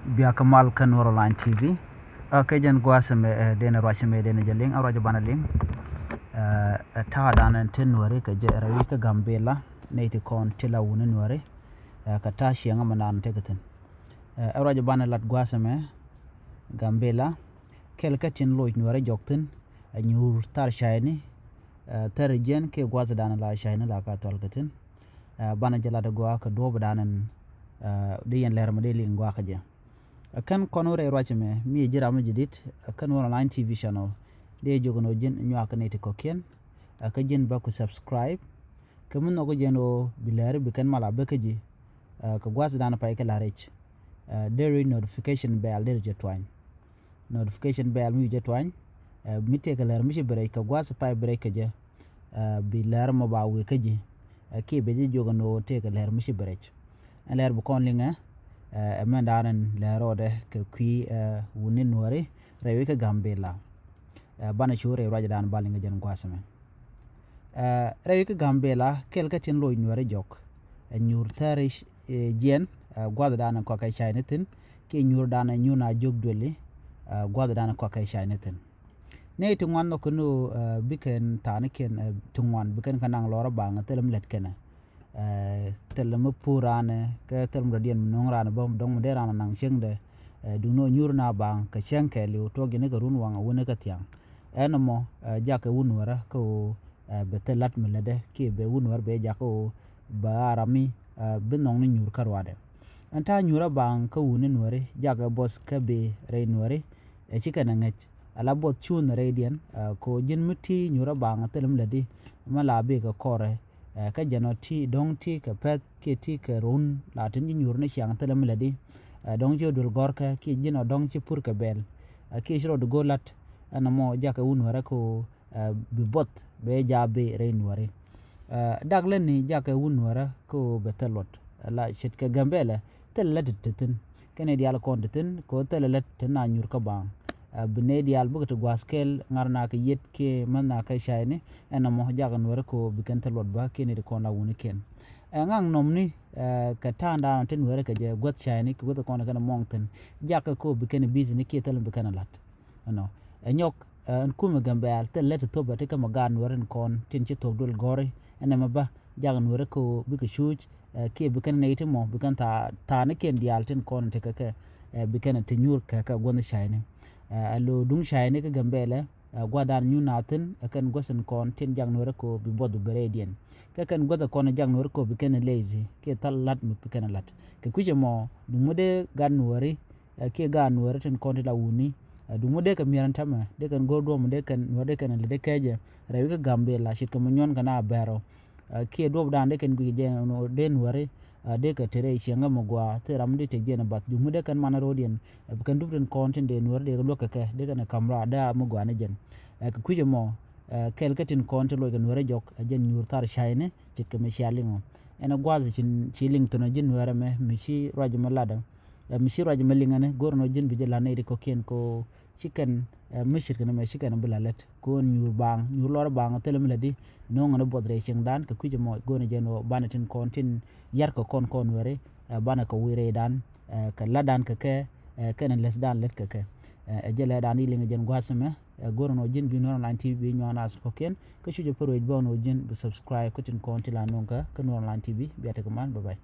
biya kamal kan Online TV. Kajan gua sama dena ruas sama dena jaling, awal aja banaling. Ta dana ten nuare ka rawi ka Gambela, naiti kon tila wuna nuare. Ka ta shianga manan tegatin. Awal aja banalat gua sama Gambela. Kel ka tin loit nuare joktin. Nyur tar shayni. Tar jen ke gua dana la shayni la ka tol katin. Bana jalada gua ka do badanan diyan leer modeli ngwa kaje. Kan konore roachme mi jira majidit kan Online TV channel de jogono jen nywa kaneti kokien ka jen ba ku subscribe ka mun no jeno bilare bi kan mala bekaji ka gwas dana pay ka larech there notification bell der jetwan notification bell mi jetwan mi te ka lar mi ci bere ka gwas pay bere ka je bilare mo ba we kaji ke be jogono te ka lar mi ci bere ler bu kon linga mendaran lerode ke kui wunin nuare rewe ka Gambela bana chure rajadan balinga jan kwasame rewe ka Gambela kel ka tin loy nuare jok nyur tarish jen gwada dana ko kay shaynetin ke nyur dana nyuna jog doli gwada dana ko kay shaynetin ne tungwan no kuno biken taniken tungwan biken kanang lora banga telem let kena telem purane ke telem radian nongrana bom dong de rana nang chengde duno nyurna bang ka chenke liu to gene garun wanga wona ka tiang enmo jake wunwara ko betelat melede ke be wunwar be jako barami binong ni nyur karwade anta nyura bang ka wunin wore jake bos ka be re nwore chikana ngech ala bot chun radian ko jin muti nyura bang telem ledi mala be ka kore ka jano ti dong ti ka pet ke ti ka run latin ji nyur ne siang telem ledi dong jo dul gorka ki jino dong ci pur ka bel ki shiro do golat ana mo jaka wunwara ko bi bot be jabe re nware daglen ni jaka wunwara ko betelot la shit ka Gambela telet tetin kene dial kontin ko telet na nyur ka bang bine dial bugat gwaskel ngarna ka yet ke manna ka shayni ana mo jaka nwara ko bikan telot ba kene de kon la wuniken ngang nomni ka tanda tin were ka je got shayni ko ko na kana mongten jaka ko biken business ke telam bikan lat no nyok en kuma Gambel telet to ba te ka magan waren kon tin ci to dul gore ene maba jagan were ko bika shuj ke bikan neyti mo bikan ta ne ken dial tin kon te ka bikan te nyur ka gon shayni alo dung shayni ka Gambela gwadan nyunatin kan gosen kon tin jang were ko bi bodu beredian kan goda kon jang nur ko biken lazy ke talat mu biken lat ke kuje mo dumude ganwari ke ganwari ten kon la wuni dumude ka miran tama de kan godo mu de kan wade kan le de keje rewi ka Gambela shit ka munyon kana bero ke do dan de kan guje no den wari de ka tere shenga mo gwa te ramde te jena bat dumude kan mana rodien biken dubden kon ten de nur de lo ka de kan kamra da mu gwa ne jen ke kuje mo kel katin konte lo gan wara jok ajen nyur tar shayne cikke me shalingo ena gwazi cin chiling tono jin wara me mishi raji malada mishi raji malingane gorno jin bi jela ne ko ken ko chicken mishir kana me chicken bulalet ko nyur bang nyur lor bang telem ledi no ngana bodre cheng dan ka kuje mo gona jeno banatin kontin yar ko kon were bana ko wire dan ka ladan ka ke kana les dan let ka ke jele dan ilinga jen gwasame gorno jin bi Online TV nyana spoken ko chuje poro bono jin bi subscribe ko tin konti la nonka kan Online TV biate ko man bye bye